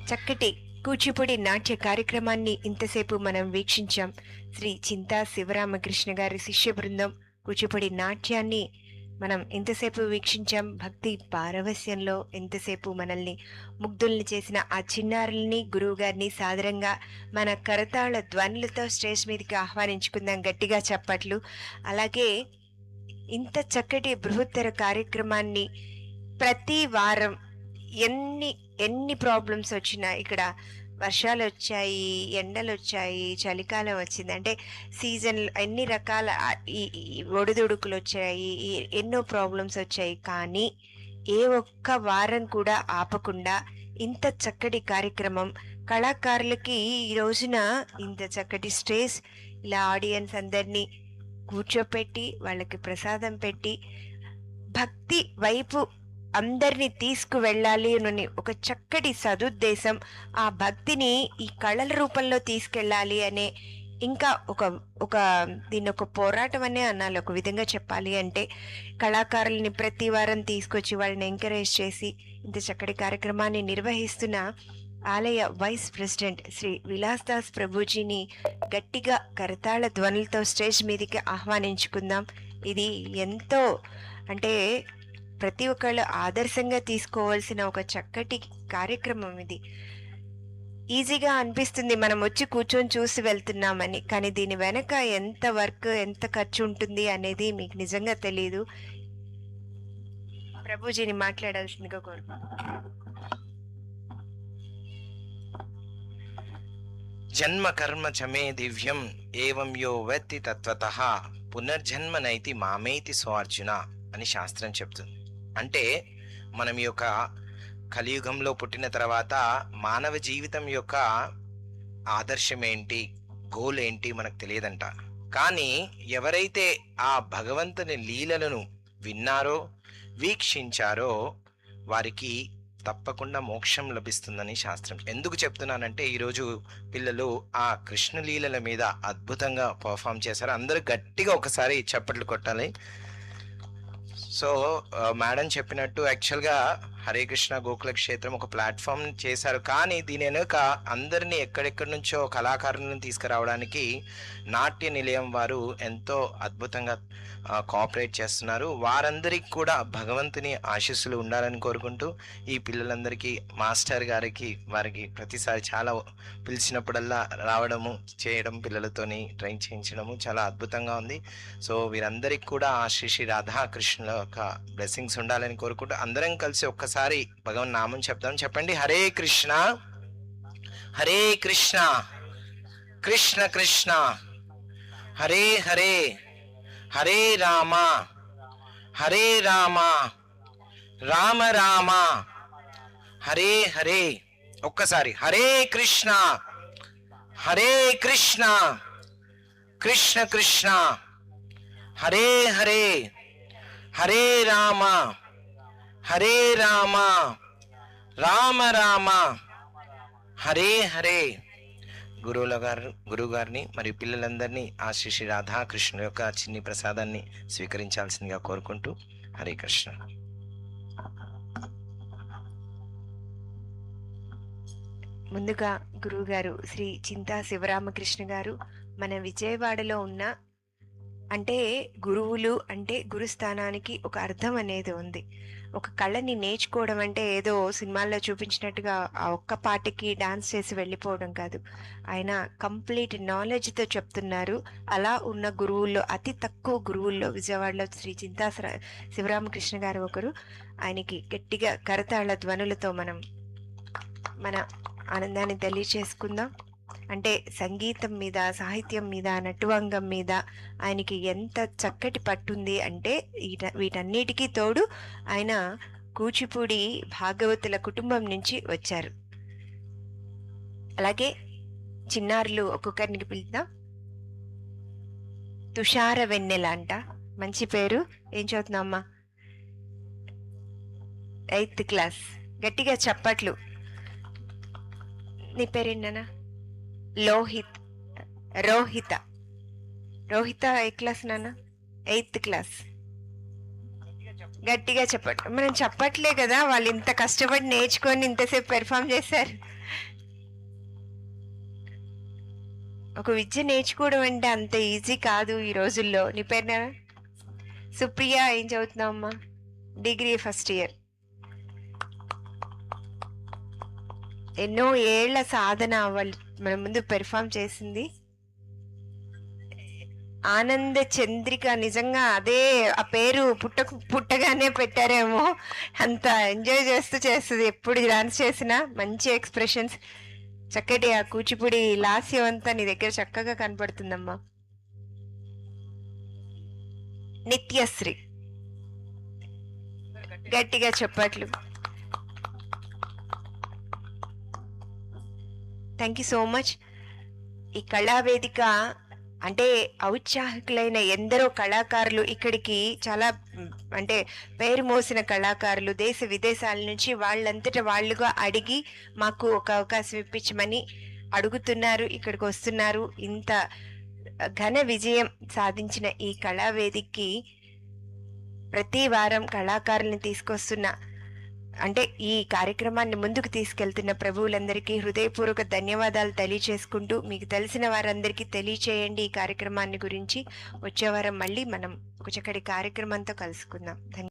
చక్కటి కూచిపూడి నాట్య కార్యక్రమాన్ని ఇంతసేపు మనం వీక్షించాం. శ్రీ చింతా శివరామకృష్ణ గారి శిష్య బృందం కూచిపూడి నాట్యాన్ని మనం ఇంతసేపు వీక్షించాం. భక్తి పారవస్యంలో ఇంతసేపు మనల్ని ముగ్ధుల్ని చేసిన ఆ చిన్నారుల్ని, గురువు గారిని సాదరంగా మన కరతాళ ధ్వనులతో స్టేజ్ మీదకి ఆహ్వానించుకుందాం. గట్టిగా చప్పట్లు. అలాగే ఇంత చక్కటి బృహత్తర కార్యక్రమాన్ని ప్రతి వారం ఎన్ని ప్రాబ్లమ్స్ వచ్చినా, ఇక్కడ వర్షాలు వచ్చాయి, ఎండలు వచ్చాయి, చలికాలం వచ్చింది, అంటే సీజన్ ఎన్ని రకాల ఒడిదుడుకులు వచ్చాయి, ఎన్నో ప్రాబ్లమ్స్ వచ్చాయి, కానీ ఏ ఒక్క వారం కూడా ఆపకుండా ఇంత చక్కటి కార్యక్రమం కళాకారులకి ఈ రోజున ఇంత చక్కటి స్టేజ్, ఇలా ఆడియన్స్ అందరినీ కూర్చోపెట్టి వాళ్ళకి ప్రసాదం పెట్టి భక్తి వైపు అందరినీ తీసుకువెళ్ళాలి అని ఒక చక్కటి సదుద్దేశం, ఆ భక్తిని ఈ కళల రూపంలో తీసుకెళ్ళాలి అనే, ఇంకా ఒక దీన్ని ఒక పోరాటం అనే అనాలి. ఒక విధంగా చెప్పాలి అంటే కళాకారుల్ని ప్రతి వారం తీసుకొచ్చి వాళ్ళని ఎంకరేజ్ చేసి ఇంత చక్కటి కార్యక్రమాన్ని నిర్వహిస్తున్న ఆలయ వైస్ ప్రెసిడెంట్ శ్రీ విలాస్ దాస్ ప్రభుజీని గట్టిగా కరతాళ ధ్వనులతో స్టేజ్ మీదకి ఆహ్వానించుకుందాం. ఇది ఎంతో, అంటే ప్రతి ఒక్కళ్ళు ఆదర్శంగా తీసుకోవాల్సిన ఒక చక్కటి కార్యక్రమం ఇది. ఈజీగా అనిపిస్తుంది మనం వచ్చి కూర్చొని చూసి వెళ్తున్నామని, కానీ దీని వెనక ఎంత వర్క్, ఎంత ఖర్చు ఉంటుంది అనేది మీకు నిజంగా తెలియదు. ప్రభుజీని మాట్లాడాల్సిందిగా కోరుకుంటున్నాను. జన్మ కర్మ చమే దివ్యం ఏవం యో వేత్తి తత్వతః పునర్జన్మ నైతి మామేతి స్వార్జున అని శాస్త్రం చెప్తుంది. అంటే మనం ఈ యొక్క కలియుగంలో పుట్టిన తర్వాత మానవ జీవితం యొక్క ఆదర్శం ఏంటి, గోల్ ఏంటి మనకు తెలియదంట. కానీ ఎవరైతే ఆ భగవంతుని లీలలను విన్నారో, వీక్షించారో వారికి తప్పకుండా మోక్షం లభిస్తుందని శాస్త్రం. ఎందుకు చెప్తున్నానంటే ఈరోజు పిల్లలు ఆ కృష్ణ లీలల మీద అద్భుతంగా పర్ఫామ్ చేశారు. అందరూ గట్టిగా ఒకసారి చప్పట్లు కొట్టాలి. సో మేడం చెప్పినట్టు యాక్చువల్గా హరే కృష్ణ గోకుల క్షేత్రం ఒక ప్లాట్ఫామ్ చేశారు, కానీ దీని వెనుక అందరినీ ఎక్కడెక్కడి నుంచో కళాకారులను తీసుకురావడానికి నాట్య నిలయం వారు ఎంతో అద్భుతంగా కోఆపరేట్ చేస్తున్నారు. వారందరికీ కూడా భగవంతుని ఆశీస్సులు ఉండాలని కోరుకుంటూ ఈ పిల్లలందరికీ మాస్టర్ గారికి వారికి ప్రతిసారి చాలా పిలిచినప్పుడల్లా రావడము, చేయడం, పిల్లలతోని ట్రైన్ చేయించడము చాలా అద్భుతంగా ఉంది. సో వీరందరికీ కూడా ఆ శ్రీ శ్రీ రాధాకృష్ణుల యొక్క బ్లెస్సింగ్స్ ఉండాలని కోరుకుంటూ అందరం కలిసి ఒక్కసారి భగవన్ నామం చెప్తాం. చెప్పండి, హరే కృష్ణ హరే కృష్ణ కృష్ణ కృష్ణ హరే హరే హరే రామ హరే రామ రామ రామ హరే హరే. ఒక్కసారి హరే కృష్ణ హరే కృష్ణ కృష్ణ కృష్ణ హరే హరే హరే రామ హరే రామ రామ రామ హరే హరే. గురువు గారిని మరియు పిల్లలందరినీ ఆ శ్రీ శ్రీ రాధాకృష్ణుల యొక్క చిన్ని ప్రసాదాన్ని స్వీకరించాల్సిందిగా కోరుకుంటూ హరే కృష్ణ. ముందుగా గురువు గారు శ్రీ చింతా శివరామకృష్ణ గారు మన విజయవాడలో ఉన్న, అంటే గురువులు అంటే గురుస్థానానికి ఒక అర్థం అనేది ఉంది. ఒక కళని నేర్చుకోవడం అంటే ఏదో సినిమాల్లో చూపించినట్టుగా ఆ ఒక్క పాటకి డాన్స్ చేసి వెళ్ళిపోవడం కాదు. ఆయన కంప్లీట్ నాలెడ్జ్తో చెప్తున్నారు. అలా ఉన్న గురువుల్లో అతి తక్కువ గురువుల్లో విజయవాడలో శ్రీ చింతా శివరామకృష్ణ గారు ఒకరు. ఆయనకి గట్టిగా కరతాళ ధ్వనులతో మనం మన ఆనందాన్ని తెలియచేసుకుందాం. అంటే సంగీతం మీద, సాహిత్యం మీద, నటువంగం మీద ఆయనకి ఎంత చక్కటి పట్టుంది అంటే వీటన్నిటికీ తోడు ఆయన కూచిపూడి భాగవతుల కుటుంబం నుంచి వచ్చారు. అలాగే చిన్నారులు ఒక్కొక్కరిని పిలుద్దాం. తుషార వెన్నెల అంట, మంచి పేరు. ఏం చదువుతున్నామ్మా? 8th class. గట్టిగా చప్పట్లు. నీ పేరేంటనా? రోహిత. ఏ క్లాస్ నాన్న? 8th class. గట్టిగా చెప్పండి. మనం చెప్పట్లే కదా, వాళ్ళు ఇంత కష్టపడి నేర్చుకొని ఇంతసేపు పెర్ఫామ్ చేశారు. ఒక విద్య నేర్చుకోవడం అంటే అంత ఈజీ కాదు ఈ రోజుల్లో. నీ పేరున సుప్రియ, ఏం చదువుతున్నావమ్మా? Degree first year. ఎన్నో ఏళ్ల సాధన వాళ్ళు మన ముందు పెర్ఫామ్ చేసింది. ఆనంద చంద్రిక, నిజంగా అదే ఆ పేరు పుట్టగానే పెట్టారేమో, అంత ఎంజాయ్ చేస్తూ చేస్తుంది. ఎప్పుడు డాన్స్ చేసినా మంచి ఎక్స్ప్రెషన్స్, చక్కటి ఆ కూచిపూడి లాస్యం అంతా నీ దగ్గర చక్కగా కనపడుతుందమ్మా. నిత్యశ్రీ, గట్టిగా చెప్పట్లు. Thank you so much. ఈ కళావేదిక అంటే ఔత్సాహికులైన ఎందరో కళాకారులు ఇక్కడికి చాలా అంటే పేరు మోసిన కళాకారులు దేశ విదేశాల నుంచి వాళ్ళంతటా వాళ్ళుగా అడిగి మాకు ఒక అవకాశం ఇప్పించమని అడుగుతున్నారు, ఇక్కడికి వస్తున్నారు. ఇంత ఘన విజయం సాధించిన ఈ కళావేదికకి ప్రతి వారం కళాకారుల్ని తీసుకొస్తున్న, అంటే ఈ కార్యక్రమాన్ని ముందుకు తీసుకెళ్తున్న ప్రభువులందరికీ హృదయపూర్వక ధన్యవాదాలు తెలియచేసుకుంటూ, మీకు తెలిసిన వారందరికీ తెలియచేయండి ఈ కార్యక్రమాన్ని గురించి. వచ్చే వారం మళ్ళీ మనం ఒక చక్కటి కార్యక్రమంతో కలుసుకుందాం.